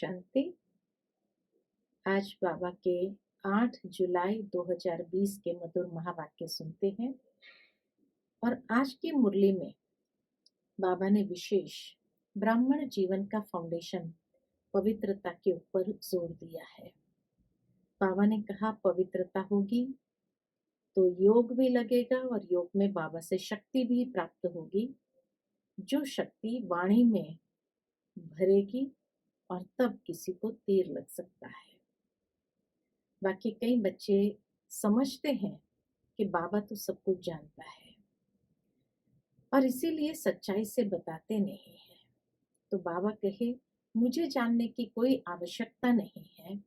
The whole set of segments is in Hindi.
शांति। आज बाबा के 8 जुलाई 2020 के मधुर महावाक्य सुनते हैं। और आज की मुरली में बाबा ने विशेष ब्राह्मण जीवन का फाउंडेशन पवित्रता के ऊपर जोर दिया है। बाबा ने कहा पवित्रता होगी तो योग भी लगेगा और योग में बाबा से शक्ति भी प्राप्त होगी, जो शक्ति वाणी में भरेगी और तब किसी को तीर लग सकता है। बाकी कई बच्चे समझते हैं कि बाबा तो सब कुछ जानता है और इसीलिए सच्चाई से बताते नहीं है। तो बाबा कहे मुझे जानने की कोई आवश्यकता नहीं है,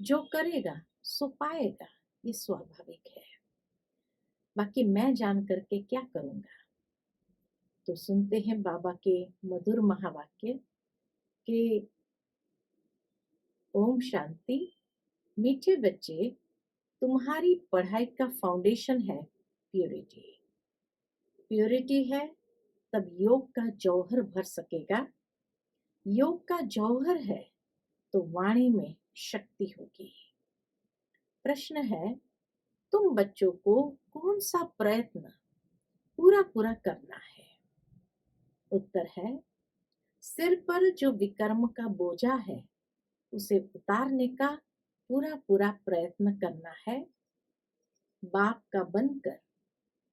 जो करेगा सो पाएगा, ये स्वाभाविक है। बाकी मैं जान करके क्या करूंगा। तो सुनते हैं बाबा के मधुर महावाक्य के ओम शांति। मीठे बच्चे, तुम्हारी पढ़ाई का फाउंडेशन है प्योरिटी। प्योरिटी है तब योग का जौहर भर सकेगा। योग का जौहर है तो वाणी में शक्ति होगी। प्रश्न है, तुम बच्चों को कौन सा प्रयत्न पूरा पूरा करना है? उत्तर है, सिर पर जो विकर्म का बोझा है उसे उतारने का पूरा पूरा प्रयत्न करना है। बाप का बनकर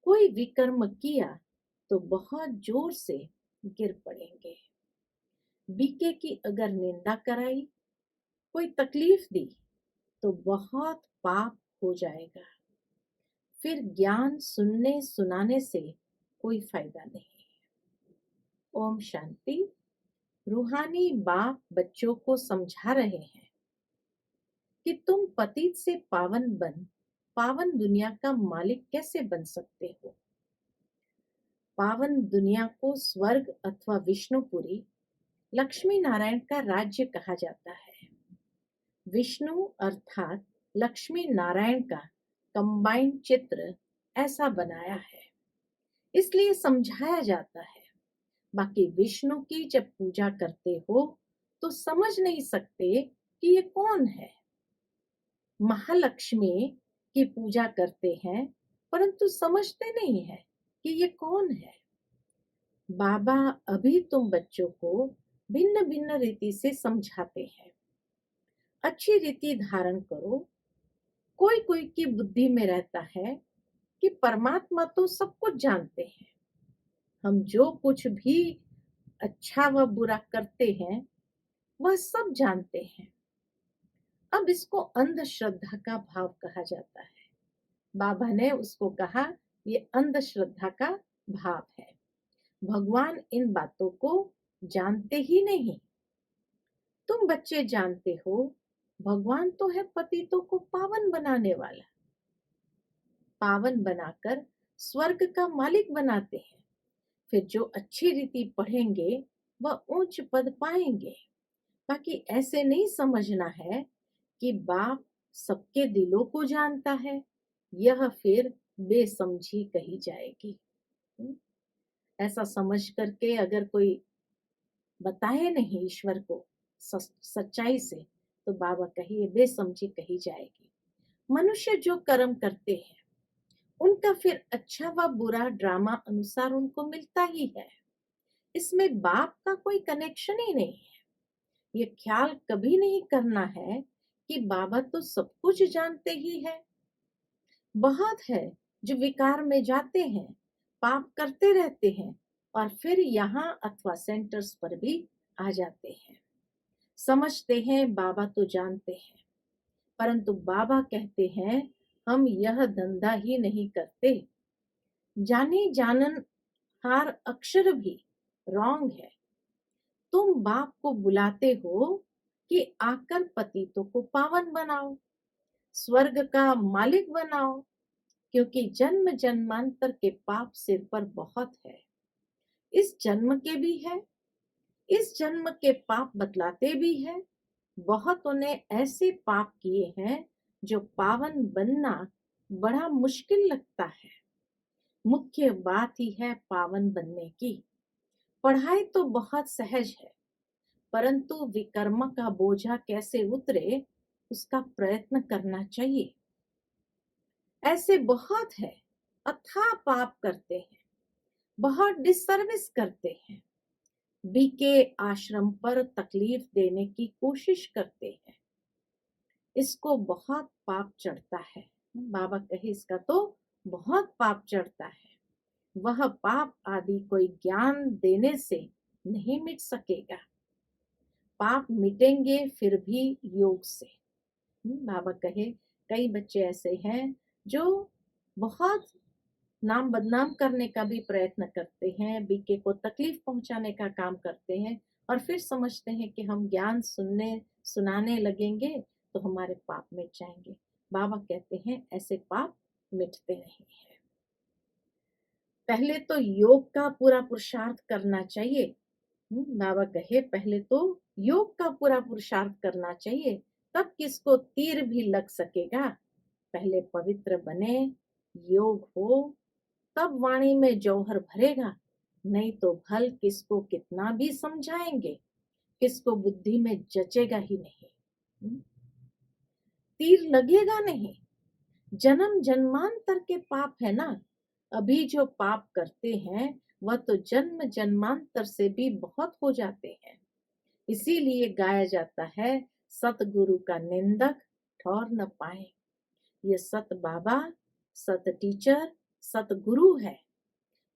कोई विकर्म किया तो बहुत जोर से गिर पड़ेंगे। बीके की अगर निंदा कराई, कोई तकलीफ दी तो बहुत पाप हो जाएगा। फिर ज्ञान सुनने सुनाने से कोई फायदा नहीं। ओम शांति। रूहानी बाप बच्चों को समझा रहे हैं कि तुम पतित से पावन बन पावन दुनिया का मालिक कैसे बन सकते हो। पावन दुनिया को स्वर्ग अथवा विष्णुपुरी लक्ष्मी नारायण का राज्य कहा जाता है। विष्णु अर्थात लक्ष्मी नारायण का कंबाइंड चित्र ऐसा बनाया है, इसलिए समझाया जाता है। बाकी विष्णु की जब पूजा करते हो तो समझ नहीं सकते कि ये कौन है। महालक्ष्मी की पूजा करते हैं परंतु समझते नहीं है कि ये कौन है। बाबा अभी तुम बच्चों को भिन्न भिन्न रीति से समझाते हैं। अच्छी रीति धारण करो। कोई कोई की बुद्धि में रहता है कि परमात्मा तो सब कुछ जानते हैं, हम जो कुछ भी अच्छा व बुरा करते हैं वह सब जानते हैं। अब इसको अंधश्रद्धा का भाव कहा जाता है। बाबा ने उसको कहा ये अंधश्रद्धा का भाव है। भगवान इन बातों को जानते ही नहीं। तुम बच्चे जानते हो भगवान तो है पतितों को पावन बनाने वाला। पावन बनाकर स्वर्ग का मालिक बनाते हैं। फिर जो अच्छी रीति पढ़ेंगे वह उच्च पद पाएंगे। बाकी ऐसे नहीं समझना है कि बाप सबके दिलों को जानता है, यह फिर बेसमझी कही जाएगी। ऐसा समझ करके अगर कोई बताए नहीं ईश्वर को सच्चाई से तो बाबा कहिए बेसमझी कही जाएगी। मनुष्य जो कर्म करते हैं उनका फिर अच्छा व बुरा ड्रामा अनुसार उनको मिलता ही है। इसमें बाप का कोई कनेक्शन ही नहीं है। ये ख्याल कभी नहीं करना है कि बाबा तो सब कुछ जानते ही है। बहुत है जो विकार में जाते हैं, पाप करते रहते हैं और फिर यहाँ अथवा सेंटर्स पर भी आ जाते हैं। समझते हैं बाबा तो जानते हैं, परंतु बाबा कहते हैं हम यह धंधा ही नहीं करते। जाने जानन हार अक्षर भी रॉन्ग है। तुम बाप को बुलाते हो कि आकर पतितों को पावन बनाओ, स्वर्ग का मालिक बनाओ, क्योंकि जन्म जन्मांतर के पाप सिर पर बहुत है। इस जन्म के भी है, इस जन्म के पाप बतलाते भी है। बहुतों ने ऐसे पाप किए हैं जो पावन बनना बड़ा मुश्किल लगता है। मुख्य बात ही है पावन बनने की। पढ़ाई तो बहुत सहज है, परंतु विकर्म का बोझा कैसे उतरे उसका प्रयत्न करना चाहिए। ऐसे बहुत है, अथाह पाप करते हैं, बहुत डिसर्विस करते हैं, बीके आश्रम पर तकलीफ देने की कोशिश करते हैं। इसको बहुत पाप चढ़ता है। बाबा कहे इसका तो बहुत पाप चढ़ता है। वह पाप आदि कोई ज्ञान देने से नहीं मिट सकेगा। पाप मिटेंगे फिर भी योग से। बाबा कहे कई बच्चे ऐसे हैं जो बहुत नाम बदनाम करने का भी प्रयत्न करते हैं, बीके को तकलीफ पहुंचाने का काम करते हैं, और फिर समझते हैं कि हम ज्ञान सुनाने लगेंगे तो हमारे पाप मिट जाएंगे। बाबा कहते हैं ऐसे पाप मिटते नहीं हैं। पहले तो योग का पूरा पुरुषार्थ करना चाहिए। बाबा कहे पहले तो योग का पूरा पुरुषार्थ करना चाहिए, तब किसको तीर भी लग सकेगा। पहले पवित्र बने, योग हो, तब वाणी में जौहर भरेगा। नहीं तो भल किसको कितना भी समझाएंगे, किसको बुद्धि में जचेगा ही नहीं। तीर लगेगा नहीं। जन्म जन्मांतर के पाप है ना। अभी जो पाप करते हैं वह तो जन्म जन्मांतर से भी बहुत हो जाते हैं। इसीलिए गाया जाता है सतगुरु का निंदक ठौर न पाए। ये सत बाबा, सत टीचर, सतगुरु है।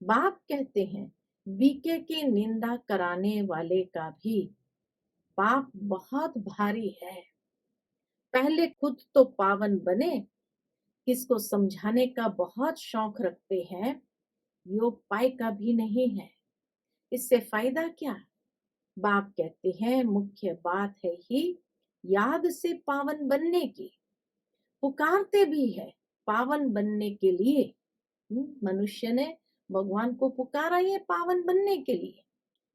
बाप कहते हैं बीके की निंदा कराने वाले का भी पाप बहुत भारी है। पहले खुद तो पावन बने, किसको समझाने का बहुत शौक रखते हैं, योग पाए का भी नहीं है। इससे फायदा क्या। बाप कहते हैं मुख्य बात है ही याद से पावन बनने की। पुकारते भी है पावन बनने के लिए। मनुष्य ने भगवान को पुकारा ये पावन बनने के लिए।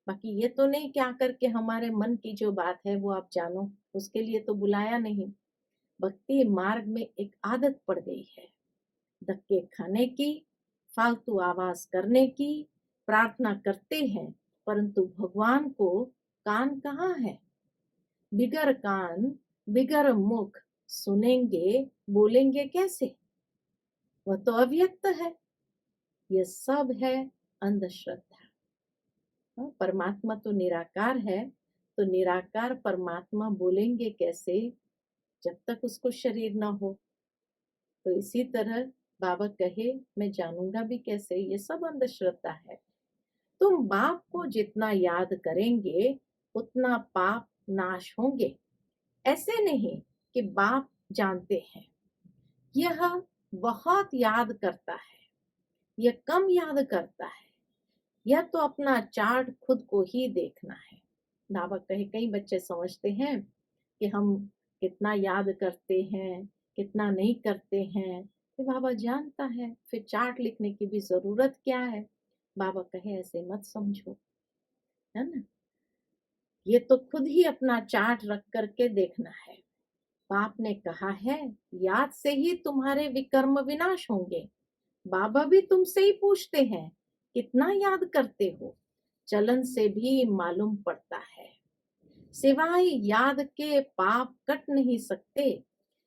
बाकी ये तो नहीं कि आकर के हमारे मन की जो बात है वो आप जानो, उसके लिए तो बुलाया नहीं। भक्ति मार्ग में एक आदत पड़ गई है धक्के खाने की, फालतू आवाज करने की। प्रार्थना करते हैं परंतु भगवान को कान कहाँ है। बिगर कान बिगर मुख सुनेंगे बोलेंगे कैसे। वह तो अव्यक्त है। यह सब है अंधश्रद्धा। परमात्मा तो निराकार है, तो निराकार परमात्मा बोलेंगे कैसे जब तक उसको शरीर ना हो। तो इसी तरह बाबा कहे मैं जानूंगा भी कैसे, ये सब अंधश्रद्धा है। तुम बाप को जितना याद करेंगे उतना पाप नाश होंगे। ऐसे नहीं कि बाप जानते हैं, यह बहुत याद करता है, यह कम याद करता है। यह तो अपना चार्ट खुद को ही देखना है। बाबा कहे कई बच्चे समझते हैं कि हम कितना याद करते हैं कितना नहीं करते हैं, कि बाबा जानता है, फिर चार्ट लिखने की भी जरूरत क्या है। बाबा कहे ऐसे मत समझो, है ना। ये तो खुद ही अपना चार्ट रख करके देखना है। बाप ने कहा है याद से ही तुम्हारे विकर्म विनाश होंगे। बाबा भी तुमसे ही पूछते हैं कितना याद करते हो। चलन से भी मालूम पड़ता है। सिवाय याद के पाप कट नहीं सकते।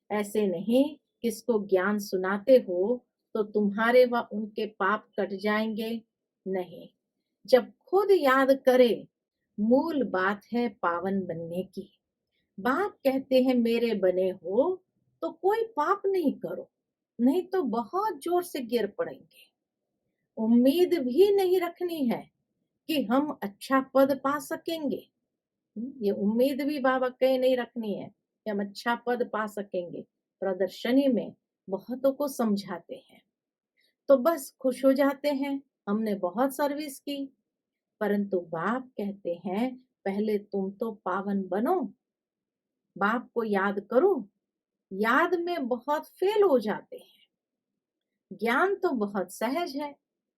ऐसे नहीं किसको ज्ञान सुनाते हो तो तुम्हारे व उनके पाप कट जाएंगे, नहीं। जब खुद याद करे, मूल बात है पावन बनने की। बाप कहते हैं मेरे बने हो तो कोई पाप नहीं करो, नहीं तो बहुत जोर से गिर पड़ेंगे। उम्मीद भी नहीं रखनी है कि हम अच्छा पद पा सकेंगे। ये उम्मीद भी बाबा कहीं नहीं रखनी है कि हम अच्छा पद पा सकेंगे। प्रदर्शनी में बहुतों को समझाते हैं तो बस खुश हो जाते हैं हमने बहुत सर्विस की। परंतु बाप कहते हैं पहले तुम तो पावन बनो, बाप को याद करो। याद में बहुत फेल हो जाते हैं। ज्ञान तो बहुत सहज है,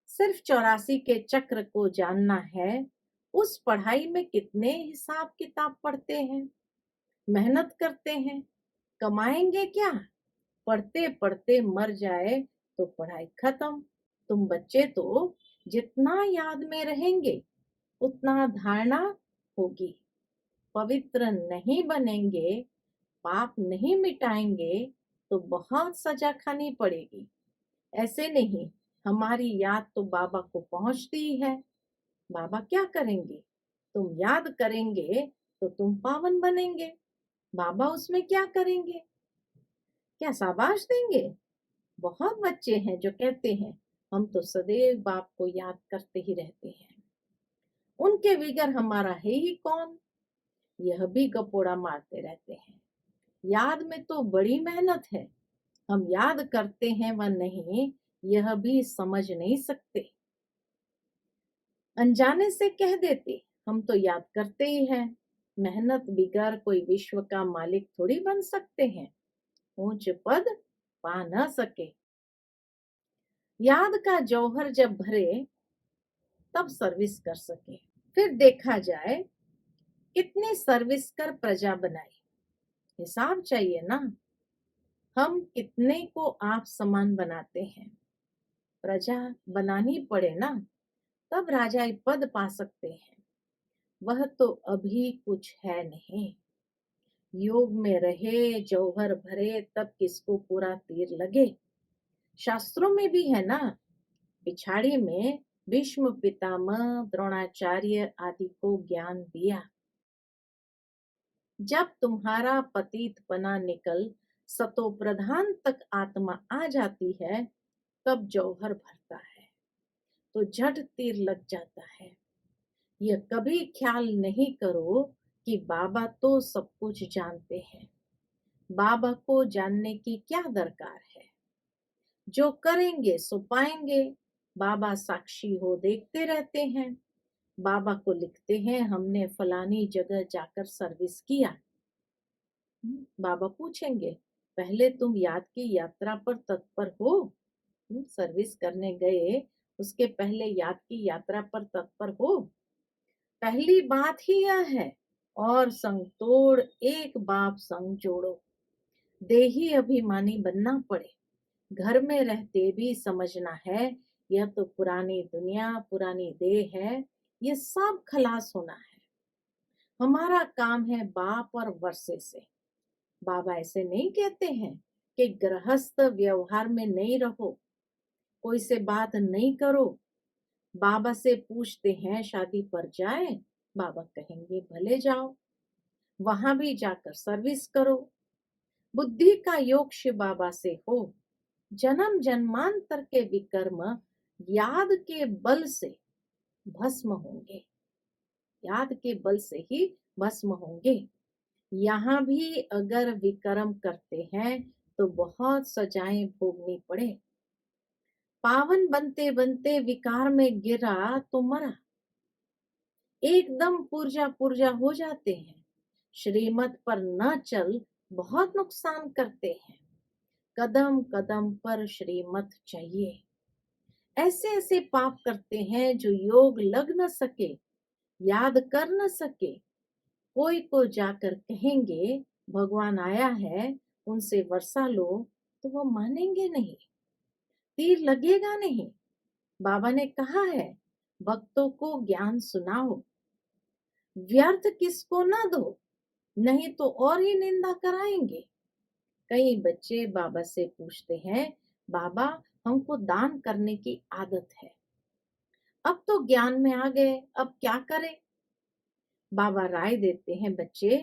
सिर्फ 84 के चक्र को जानना है। उस पढ़ाई में कितने हिसाब किताब पढ़ते हैं, मेहनत करते हैं, कमाएंगे क्या। पढ़ते पढ़ते मर जाए तो पढ़ाई खत्म। तुम बच्चे तो जितना याद में रहेंगे उतना धारणा होगी। पवित्र नहीं बनेंगे, पाप नहीं मिटाएंगे, तो बहुत सजा खानी पड़ेगी। ऐसे नहीं, हमारी याद तो बाबा को पहुंचती ही है। बाबा क्या करेंगे? तुम याद करेंगे तो तुम पावन बनेंगे। बाबा उसमें क्या करेंगे? क्या शाबाश देंगे? बहुत बच्चे हैं जो कहते हैं हम तो सदैव बाप को याद करते ही रहते हैं, उनके बिगर हमारा है ही कौन। यह भी गपोड़ा मारते रहते हैं। याद में तो बड़ी मेहनत है, हम याद करते हैं व नहीं यह भी समझ नहीं सकते। अनजाने से कह देते हम तो याद करते ही हैं। मेहनत बिगर कोई विश्व का मालिक थोड़ी बन सकते हैं, ऊंच पद पा न सके। याद का जौहर जब भरे तब सर्विस कर सके। फिर देखा जाए कितनी सर्विस कर प्रजा बनाई, हिसाब चाहिए ना। हम कितने को आप समान बनाते हैं, प्रजा बनानी पड़े ना, तब राजाई पद पा सकते हैं। वह तो अभी कुछ है नहीं। योग में रहे जौहर भरे तब किसको पूरा तीर लगे। शास्त्रों में भी है ना, पिछाड़ी में भीष्म पितामह द्रोणाचार्य आदि को ज्ञान दिया। जब तुम्हारा पतित पना निकल सतो प्रधान तक आत्मा आ जाती है, तब जौहर भरता है तो झट तीर लग जाता है। यह कभी ख्याल नहीं करो कि बाबा तो सब कुछ जानते हैं। बाबा को जानने की क्या दरकार है। जो करेंगे सो पाएंगे। बाबा साक्षी हो देखते रहते हैं। बाबा को लिखते हैं हमने फलानी जगह जाकर सर्विस किया। बाबा पूछेंगे पहले तुम याद की यात्रा पर तत्पर हो? सर्विस करने गए उसके पहले याद की यात्रा पर तत्पर हो? पहली बात ही यह है। और संग तोड़ एक बाप संग जोड़ो। देही अभिमानी बनना पड़े। घर में रहते भी समझना है यह तो पुरानी दुनिया पुरानी देह है, ये सब खलास होना है। हमारा काम है बाप और वर्षे से। बाबा ऐसे नहीं कहते हैं कि गृहस्थ व्यवहार में नहीं रहो, कोई से बात नहीं करो। बाबा से पूछते हैं शादी पर जाए, बाबा कहेंगे भले जाओ, वहां भी जाकर सर्विस करो। बुद्धि का योग शिव बाबा से हो। जन्म जन्मांतर के विकर्म याद के बल से भस्म होंगे। याद के बल से ही भस्म होंगे। यहाँ भी अगर विकर्म करते हैं तो बहुत सजाएं भोगनी पड़े। पावन बनते बनते विकार में गिरा तो मरा। एकदम पुर्जा पुर्जा हो जाते हैं। श्रीमत पर न चल बहुत नुकसान करते हैं। कदम कदम पर श्रीमत चाहिए। ऐसे ऐसे पाप करते हैं जो योग लग न सके, याद कर न सके। कोई को जाकर कहेंगे भगवान आया है उनसे वर्षा लो, तो वो मानेंगे नहीं, तीर लगेगा नहीं। बाबा ने कहा है भक्तों को ज्ञान सुनाओ, व्यर्थ किसको न दो, नहीं तो और ही निंदा कराएंगे। कई बच्चे बाबा से पूछते हैं बाबा हमको दान करने की आदत है, अब तो ज्ञान में आ गए, अब क्या करें? बाबा राय देते हैं बच्चे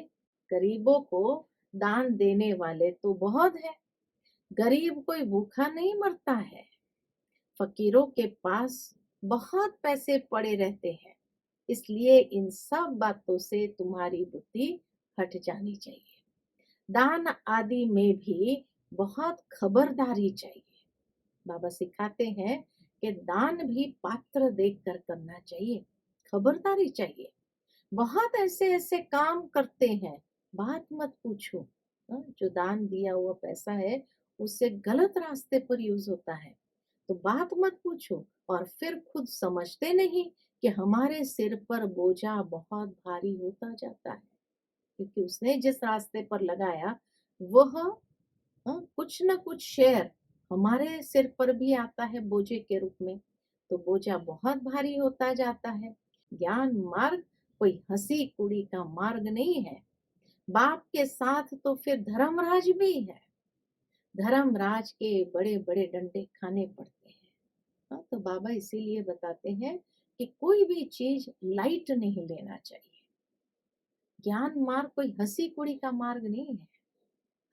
गरीबों को दान देने वाले तो बहुत है। गरीब कोई भूखा नहीं मरता है। फकीरों के पास बहुत पैसे पड़े रहते हैं, इसलिए इन सब बातों से तुम्हारी बुद्धि हट जानी चाहिए। दान आदि में भी बहुत खबरदारी चाहिए। बाबा सिखाते हैं कि दान भी पात्र देखकर करना चाहिए, खबरदारी चाहिए। बहुत ऐसे ऐसे काम करते हैं, बात मत पूछो। जो दान दिया हुआ पैसा है उससे गलत रास्ते पर यूज होता है, तो बात मत पूछो। और फिर खुद समझते नहीं कि हमारे सिर पर बोझा बहुत भारी होता जाता है, क्योंकि उसने जिस रास्ते पर लगाया वह कुछ न कुछ शेयर हमारे सिर पर भी आता है बोझे के रूप में, तो बोझा बहुत भारी होता जाता है। ज्ञान मार्ग कोई हंसी कुड़ी का मार्ग नहीं है। बाप के साथ तो फिर धर्मराज भी है। धर्मराज के बड़े बड़े डंडे खाने पड़ते हैं। हाँ, तो बाबा इसीलिए बताते हैं कि कोई भी चीज लाइट नहीं लेना चाहिए। ज्ञान मार्ग कोई हंसी कुड़ी का मार्ग नहीं है।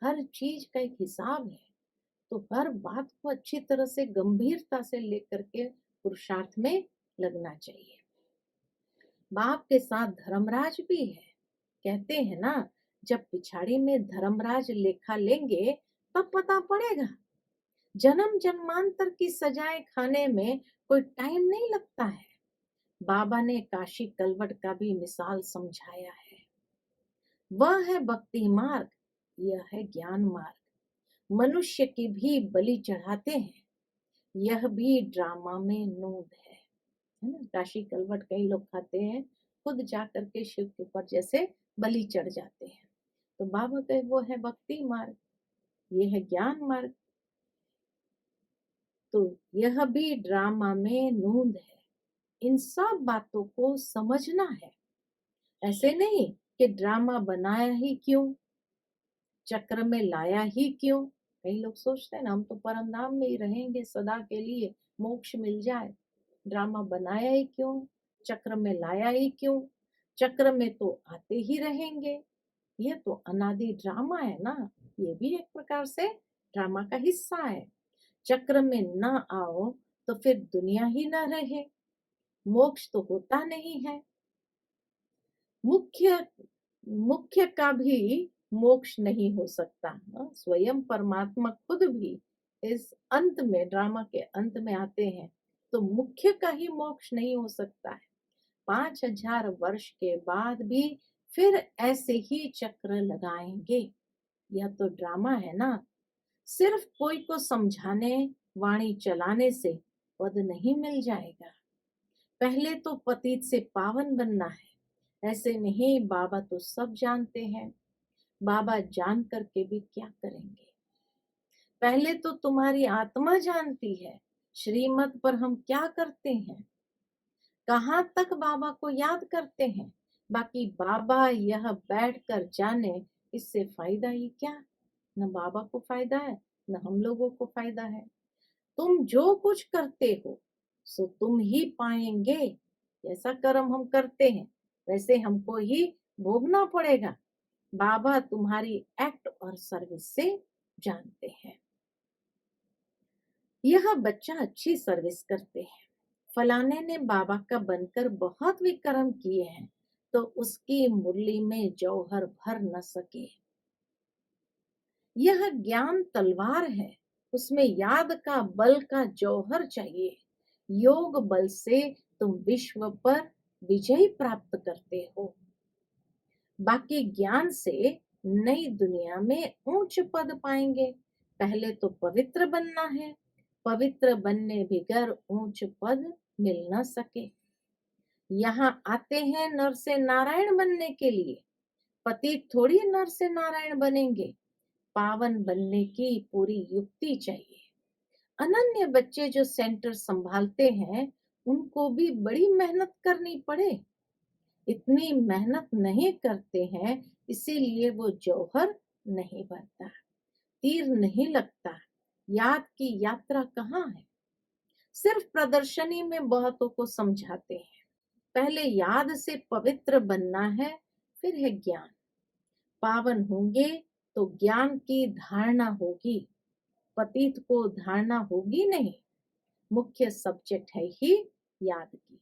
हर चीज का एक हिसाब है। तो हर बात को अच्छी तरह से गंभीरता से लेकर के पुरुषार्थ में लगना चाहिए। बाप के साथ धर्मराज भी है। कहते हैं ना, जब पिछाड़ी में धर्मराज लेखा लेंगे तब पता पड़ेगा। जन्म जन्मांतर की सजाएं खाने में कोई टाइम नहीं लगता है। बाबा ने काशी कलवट का भी मिसाल समझाया है। वह है भक्ति मार्ग, यह है ज्ञान मार्ग। मनुष्य की भी बलि चढ़ाते हैं, यह भी ड्रामा में नूद है ना। काशी कलवट कई लोग खाते हैं, खुद जा करके शिव के ऊपर जैसे बलि चढ़ जाते हैं। तो बाबा कहे वो है भक्ति मार्ग, ये है ज्ञान मार्ग। तो यह भी ड्रामा में नूंद है। इन सब बातों को समझना है। ऐसे नहीं कि ड्रामा बनाया ही क्यों, चक्र में लाया ही क्यों। कई लोग सोचते हैं ना, हम तो परम धाम में ही रहेंगे सदा के लिए, मोक्ष मिल जाए। ड्रामा बनाया ही क्यों, चक्र में लाया ही क्यों। चक्र में तो आते ही रहेंगे, ये तो अनादि ड्रामा है ना। ये भी एक प्रकार से ड्रामा का हिस्सा है। चक्र में ना आओ तो फिर दुनिया ही ना रहे, मोक्ष तो होता नहीं है। मुख्य मुख्य का भी मोक्ष नहीं हो सकता। स्वयं परमात्मा खुद भी इस अंत में, ड्रामा के अंत में आते हैं, तो मुख्य का ही मोक्ष नहीं हो सकता है। 5000 वर्ष के बाद भी फिर ऐसे ही चक्र लगाएंगे। यह तो ड्रामा है ना। सिर्फ कोई को समझाने, वाणी चलाने से पद नहीं मिल जाएगा। पहले तो पतित से पावन बनना है। ऐसे नहीं, बाबा तो सब जानते हैं। बाबा जान करके भी क्या करेंगे। पहले तो तुम्हारी आत्मा जानती है श्रीमत पर हम क्या करते हैं, कहाँ तक बाबा को याद करते हैं। बाकी बाबा यह बैठ कर जाने, इससे फायदा ही क्या। न बाबा को फायदा है, न हम लोगों को फायदा है। तुम जो कुछ करते हो सो तुम ही पाएंगे। जैसा कर्म हम करते हैं वैसे हमको ही भोगना पड़ेगा। बाबा तुम्हारी एक्ट और सर्विस से जानते हैं। यह बच्चा अच्छी सर्विस करते हैं, फलाने ने बाबा का बनकर बहुत विक्रम किए हैं, तो उसकी मुरली में जौहर भर न सके। यह ज्ञान तलवार है, उसमें याद का बल का जौहर चाहिए। योग बल से तुम विश्व पर विजय प्राप्त करते हो। बाकी ज्ञान से नई दुनिया में ऊंच पद पाएंगे। पहले तो पवित्र बनना है, पवित्र बनने बगैर ऊंच पद मिल न सके। यहाँ आते हैं नर से नारायण बनने के लिए, पतित थोड़ी नर से नारायण बनेंगे। पावन बनने की पूरी युक्ति चाहिए। अनन्य बच्चे जो सेंटर संभालते हैं, उनको भी बड़ी मेहनत करनी पड़े। इतनी मेहनत नहीं करते हैं, इसीलिए वो जौहर नहीं बनता, तीर नहीं लगता। याद की यात्रा कहाँ है। सिर्फ प्रदर्शनी में बहुतों को समझाते हैं। पहले याद से पवित्र बनना है, फिर है ज्ञान। पावन होंगे तो ज्ञान की धारणा होगी, पतित को धारणा होगी नहीं। मुख्य सब्जेक्ट है ही याद की।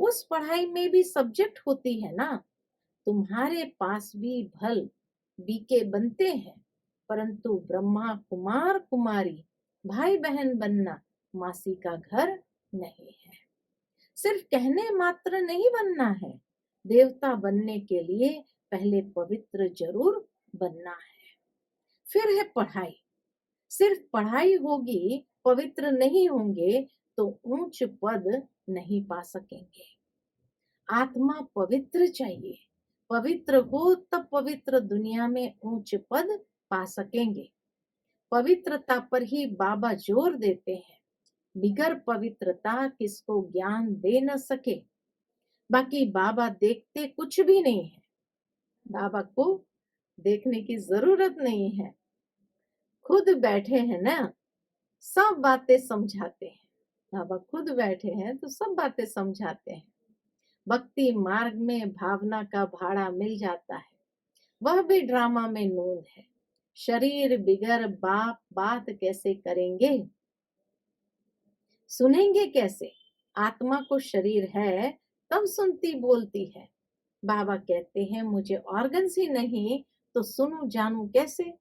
उस पढ़ाई में भी सब्जेक्ट होती है ना। तुम्हारे पास भी भल बीके बनते हैं, परंतु ब्रह्मा कुमार कुमारी भाई बहन बनना मासी का घर नहीं है। सिर्फ कहने मात्र नहीं बनना है। देवता बनने के लिए पहले पवित्र जरूर बनना है। फिर है पढ़ाई। सिर्फ पढ़ाई होगी, पवित्र नहीं होंगे तो ऊंच पद नहीं पा सकेंगे। आत्मा पवित्र चाहिए, पवित्र हो तब पवित्र दुनिया में ऊंच पद पा सकेंगे। पवित्रता पर ही बाबा जोर देते हैं। बिगर पवित्रता किसको ज्ञान दे न सके। बाकी बाबा देखते कुछ भी नहीं है। बाबा को देखने की जरूरत नहीं है, खुद बैठे हैं ना, सब बातें समझाते हैं। बाबा खुद बैठे हैं तो सब बातें समझाते हैं। भक्ति मार्ग में भावना का भाड़ा मिल जाता है, वह भी ड्रामा में नूंद है। शरीर बिगर बाप बात कैसे करेंगे, सुनेंगे कैसे। आत्मा को शरीर है तब सुनती बोलती है। बाबा कहते हैं मुझे ऑर्गन्स ही नहीं तो सुनूं जानूं कैसे।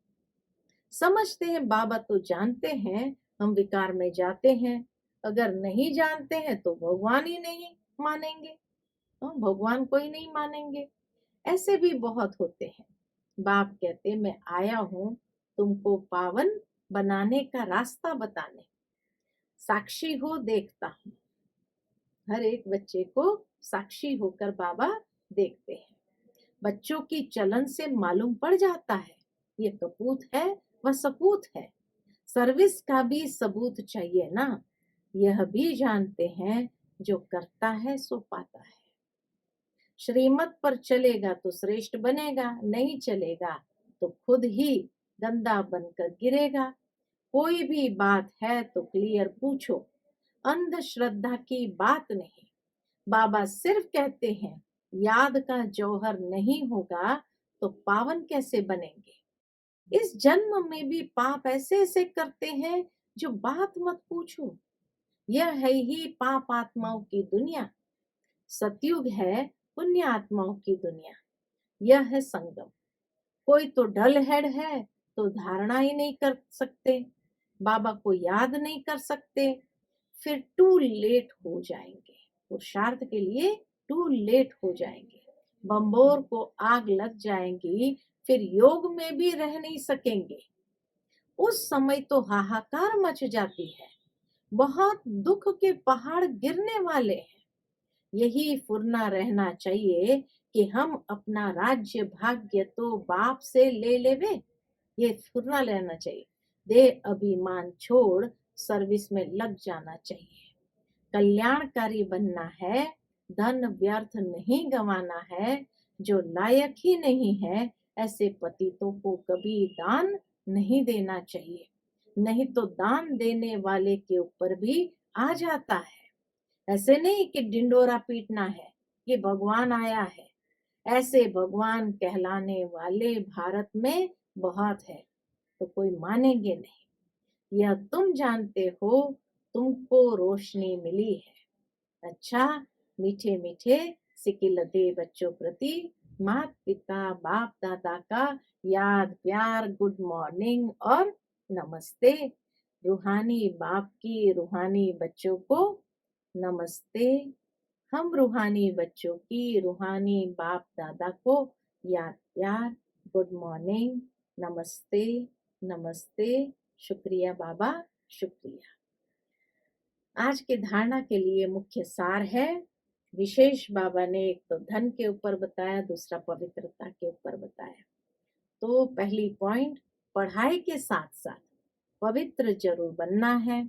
समझते हैं बाबा तो जानते हैं, हम विकार में जाते हैं। अगर नहीं जानते हैं तो भगवान ही नहीं मानेंगे, भगवान को ही नहीं मानेंगे। ऐसे भी बहुत होते हैं। बाप कहते मैं आया हूं तुमको पावन बनाने का रास्ता बताने, साक्षी हो देखता हूं। हर एक बच्चे को साक्षी होकर बाबा देखते हैं। बच्चों की चलन से मालूम पड़ जाता है ये कपूत है वह सपूत है। सर्विस का भी सबूत चाहिए ना, यह भी जानते हैं जो करता है सो पाता है। श्रीमत पर चलेगा तो श्रेष्ठ बनेगा, नहीं चलेगा तो खुद ही गंदा बनकर गिरेगा। कोई भी बात है तो क्लियर पूछो, अंधश्रद्धा की बात नहीं। बाबा सिर्फ कहते हैं याद का जौहर नहीं होगा तो पावन कैसे बनेंगे। इस जन्म में भी पाप ऐसे ऐसे करते हैं जो बात मत पूछो। यह है ही पाप आत्माओं की दुनिया। सतयुग है पुण्य आत्माओं की दुनिया। यह है संगम। कोई तो डल हेड है तो धारणा ही नहीं कर सकते, बाबा को याद नहीं कर सकते, फिर टू लेट हो जाएंगे। पुरुषार्थ के लिए टू लेट हो जाएंगे। बम्बोर को आग लग जाएंगी, फिर योग में भी रह नहीं सकेंगे। उस समय तो हाहाकार मच जाती है, बहुत दुख के पहाड़ गिरने वाले हैं। यही फुरना रहना चाहिए कि हम अपना राज्य भाग्य तो बाप से ले लेवे। ये फुरना लेना चाहिए। दे अभिमान छोड़ सर्विस में लग जाना चाहिए। कल्याणकारी बनना है, धन व्यर्थ नहीं गंवाना है। जो लायक ही नहीं है ऐसे पतितों को कभी दान नहीं देना चाहिए, नहीं तो दान देने वाले के ऊपर भी आ जाता है। ऐसे नहीं कि डिंडोरा पीटना है, ये भगवान आया है। ऐसे भगवान कहलाने वाले भारत में बहुत है, तो कोई मानेंगे नहीं। यह तुम जानते हो, तुमको रोशनी मिली है। अच्छा, मीठे मीठे सिकिलते बच्चों प्रति माता पिता बाप दादा का याद प्यार, गुड मॉर्निंग और नमस्ते। रूहानी बाप की रूहानी बच्चों को नमस्ते। हम रूहानी बच्चों की रूहानी बाप दादा को याद प्यार, गुड मॉर्निंग, नमस्ते नमस्ते। शुक्रिया बाबा, शुक्रिया। आज के धारणा के लिए मुख्य सार है, विशेष बाबा ने एक तो धन के ऊपर बताया, दूसरा पवित्रता के ऊपर बताया। तो पहली पॉइंट, पढ़ाई के साथ साथ पवित्र जरूर बनना है।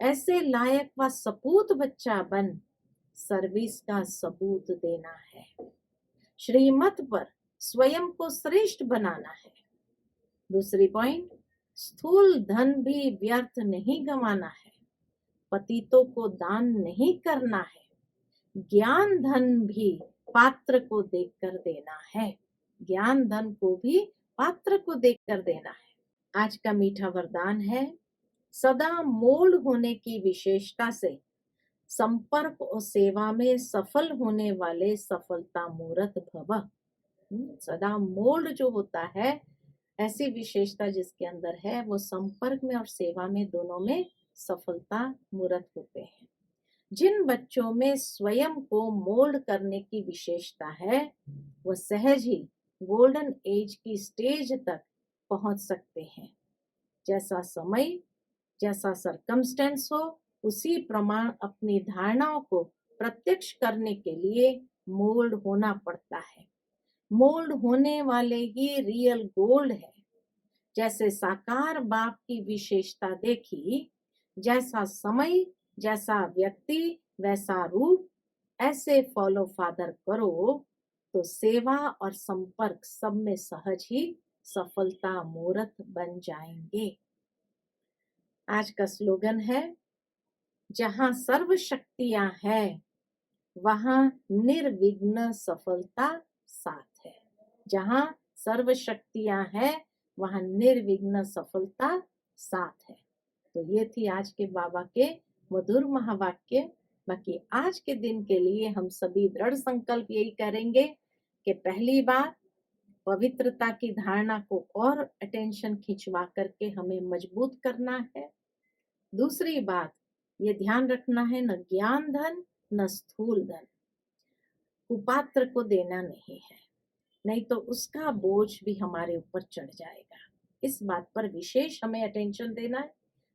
ऐसे लायक व सपूत बच्चा बन सर्विस का सबूत देना है। श्रीमत पर स्वयं को श्रेष्ठ बनाना है। दूसरी पॉइंट, स्थूल धन भी व्यर्थ नहीं गंवाना है, पतितों को दान नहीं करना है। ज्ञान धन भी पात्र को देखकर देना है, ज्ञान धन को भी पात्र को देखकर देना है। आज का मीठा वरदान है, सदा मोल्ड होने की विशेषता से संपर्क और सेवा में सफल होने वाले सफलता मूर्त भव। सदा मोल्ड जो होता है, ऐसी विशेषता जिसके अंदर है, वो संपर्क में और सेवा में दोनों में सफलता मूर्त होते हैं। जिन बच्चों में स्वयं को मोल्ड करने की विशेषता है, वो सहज ही गोल्डन एज की स्टेज तक पहुंच सकते हैं। जैसा समय, जैसा सरकमस्टेंस हो, उसी प्रमाण अपनी धारणाओं को प्रत्यक्ष करने के लिए मोल्ड होना पड़ता है। मोल्ड होने वाले ही रियल गोल्ड है। जैसे साकार बाप की विशेषता देखी, जैसा समय, जैसा व्यक्ति, वैसा रूप। ऐसे फॉलो फादर करो तो सेवा और संपर्क सब में सहज ही सफलता मूर्त बन जाएंगे। आज का स्लोगन है, जहां सर्व शक्तियां हैं वहां निर्विघ्न सफलता साथ है। जहां सर्व शक्तियां हैं वहां निर्विघ्न सफलता साथ है। तो ये थी आज के बाबा के मधुर महावाक्य। बाकी आज के दिन के लिए हम सभी दृढ़ संकल्प यही करेंगे कि पहली बात, पवित्रता की धारणा को और अटेंशन खिंचवा करके हमें मजबूत करना है। दूसरी बात, ये ध्यान रखना है, न ज्ञान धन न स्थूल धन कुपात्र को देना नहीं है, नहीं तो उसका बोझ भी हमारे ऊपर चढ़ जाएगा। इस बात पर विशेष हमें अटेंशन देना है।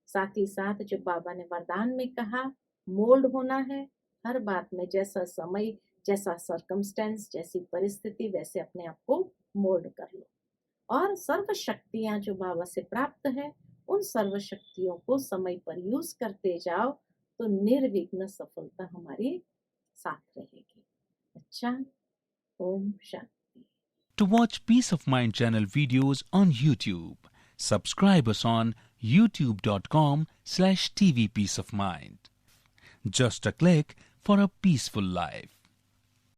साथ ही साथ जो बाबा ने वरदान में कहा, मोल्ड होना है हर बात में, जैसा समय, जैसा सर्कमस्टेंस, जैसी परिस्थिति, वैसे अपने आप को मोल्ड कर लो। और सर्व शक्तियां जो बाबा से प्राप्त है, उन सर्व शक्तियों को समय पर यूज करते जाओ तो निर्विघ्न सफलता हमारी साथ रहेगी। अच्छा, Om Shanti. To watch Peace of Mind channel videos on YouTube, subscribe us on youtube.com/tvpeaceofmind. Just a click for a peaceful life.